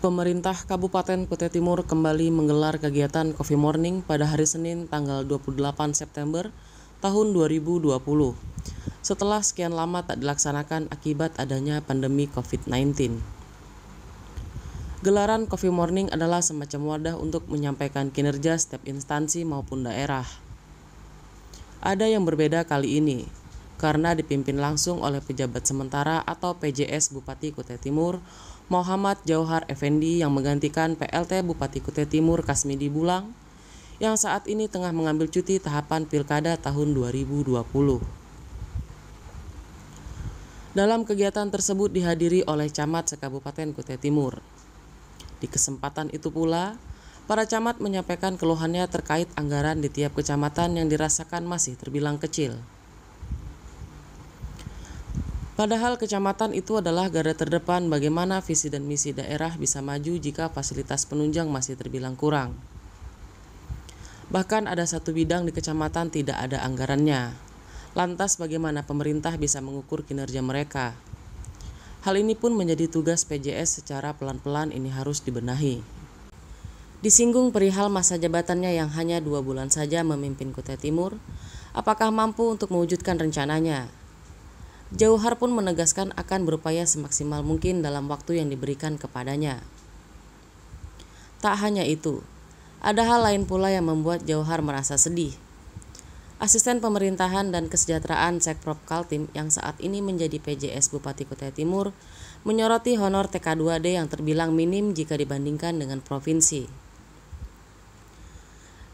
Pemerintah Kabupaten Kutai Timur kembali menggelar kegiatan Coffee Morning pada hari Senin tanggal 28 September tahun 2020. Setelah sekian lama tak dilaksanakan akibat adanya pandemi COVID-19. Gelaran Coffee Morning adalah semacam wadah untuk menyampaikan kinerja setiap instansi maupun daerah. Ada yang berbeda kali ini, karena dipimpin langsung oleh pejabat sementara atau PJS Bupati Kutai Timur, Muhammad Jauhar Effendi yang menggantikan PLT Bupati Kutai Timur Kasmidi Bulang yang saat ini tengah mengambil cuti tahapan Pilkada tahun 2020. Dalam kegiatan tersebut dihadiri oleh camat se-Kabupaten Kutai Timur. Di kesempatan itu pula, para camat menyampaikan keluhannya terkait anggaran di tiap kecamatan yang dirasakan masih terbilang kecil. Padahal kecamatan itu adalah garda terdepan bagaimana visi dan misi daerah bisa maju jika fasilitas penunjang masih terbilang kurang. Bahkan ada satu bidang di kecamatan tidak ada anggarannya. Lantas bagaimana pemerintah bisa mengukur kinerja mereka? Hal ini pun menjadi tugas PJS secara pelan-pelan ini harus dibenahi. Disinggung perihal masa jabatannya yang hanya 2 bulan saja memimpin Kutai Timur, apakah mampu untuk mewujudkan rencananya? Jauhar pun menegaskan akan berupaya semaksimal mungkin dalam waktu yang diberikan kepadanya. Tak hanya itu, ada hal lain pula yang membuat Jauhar merasa sedih. Asisten Pemerintahan dan Kesejahteraan Sekprop Kaltim yang saat ini menjadi PJS Bupati Kutai Timur menyoroti honor TK2D yang terbilang minim jika dibandingkan dengan provinsi.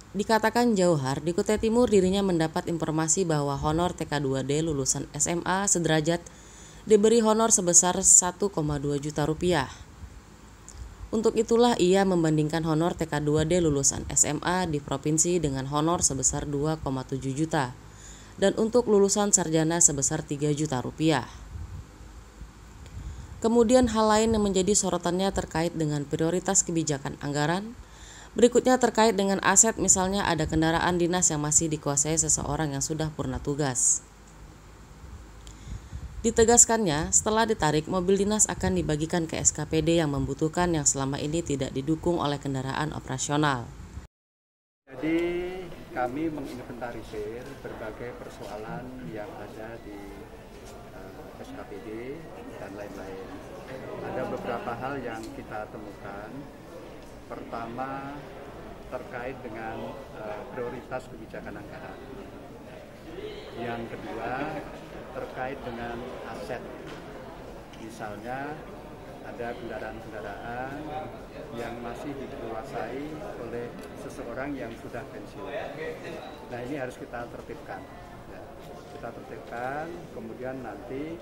Dikatakan Jauhar, di Kutai Timur dirinya mendapat informasi bahwa honor TK2D lulusan SMA sederajat diberi honor sebesar 1,2 juta rupiah. Untuk itulah ia membandingkan honor TK2D lulusan SMA di provinsi dengan honor sebesar 2,7 juta dan untuk lulusan sarjana sebesar 3 juta rupiah. Kemudian hal lain yang menjadi sorotannya terkait dengan prioritas kebijakan anggaran. Berikutnya terkait dengan aset, misalnya ada kendaraan dinas yang masih dikuasai seseorang yang sudah purna tugas. Ditegaskannya, setelah ditarik, mobil dinas akan dibagikan ke SKPD yang membutuhkan yang selama ini tidak didukung oleh kendaraan operasional. Jadi kami menginventarisir berbagai persoalan yang ada di SKPD dan lain-lain. Ada beberapa hal yang kita temukan. Pertama, terkait dengan prioritas kebijakan anggaran. Yang kedua, terkait dengan aset. Misalnya, ada kendaraan-kendaraan yang masih dikuasai oleh seseorang yang sudah pensiun. Nah, ini harus kita tertibkan. Ya. Kita tertibkan, kemudian nanti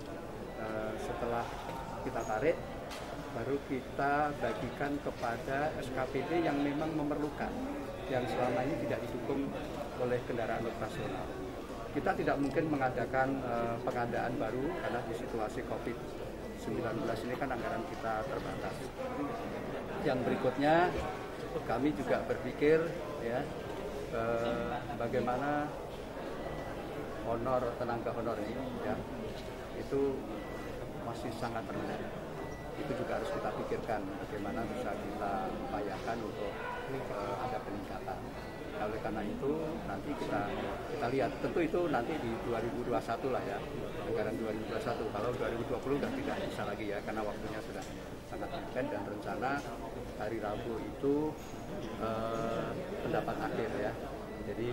setelah kita tarik, baru kita bagikan kepada SKPD yang memang memerlukan, yang selama ini tidak didukung oleh kendaraan operasional. Kita tidak mungkin mengadakan pengadaan baru karena di situasi COVID-19 ini kan anggaran kita terbatas. Yang berikutnya, kami juga berpikir ya bagaimana honor, tenaga honor ini ya, itu masih sangat rendah. Itu juga harus kita pikirkan bagaimana bisa kita upayakan untuk ada peningkatan. Oleh karena itu nanti kita lihat, tentu itu nanti di 2021 lah ya, anggaran 2021. Kalau 2020 sudah tidak bisa lagi ya, karena waktunya sudah sangat mepet dan rencana hari Rabu itu pendapat akhir ya. Jadi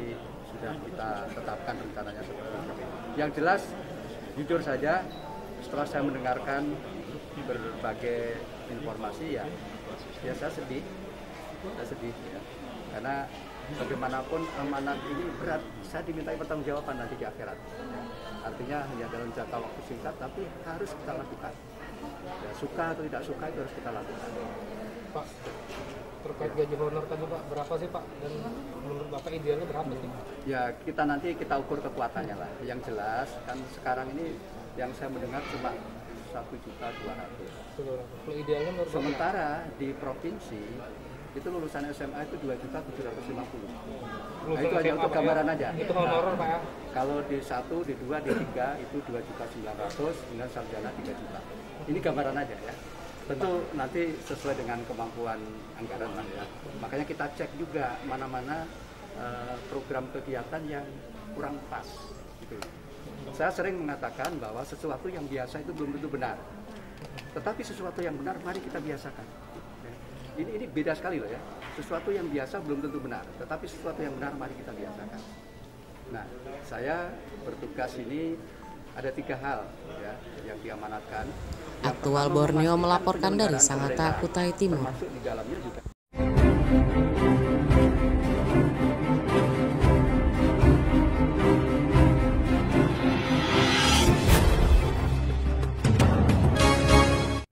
sudah kita tetapkan rencananya seperti itu. Yang jelas, jujur saja, setelah saya mendengarkan berbagai informasi ya saya sedih ya. Karena bagaimanapun amanat ini berat, saya dimintai pertanggungjawaban nanti di akhirat. Artinya hanya dalam jangka waktu singkat, tapi harus kita lakukan. Ya, suka atau tidak suka itu harus kita lakukan. Pak, terkait gaji honor tadi Pak, berapa sih Pak? Dan menurut Bapak idealnya berapa sih? Ya kita ukur kekuatannya lah. Yang jelas kan sekarang ini yang saya mendengar cuma 1.200.000. Kalau idealnya menurut sementara di provinsi itu lulusan SMA itu 2.750.000. Lulusan Nah, itu hanya SMA, untuk Pak, ya? gambaran aja. Itu honorer Pak ya? Kalau di 1, di 2, di 3 itu 2.900.000 dengan sarjana 3 juta. Ini gambaran aja ya. Tentu nanti sesuai dengan kemampuan anggaran lah ya. Makanya kita cek juga mana-mana program kegiatan yang kurang pas. Gitu. Saya sering mengatakan bahwa sesuatu yang biasa itu belum tentu benar. Tetapi sesuatu yang benar mari kita biasakan. Ini beda sekali loh ya. Sesuatu yang biasa belum tentu benar, tetapi sesuatu yang benar mari kita biasakan. Nah, saya bertugas ini ada 3 hal ya yang diamanatkan. Yang Aktual pertama, Borneo memastikan melaporkan dari penyelenggaraan Sangatta, pemerintahan, Kutai Timur. termasuk di dalamnya juga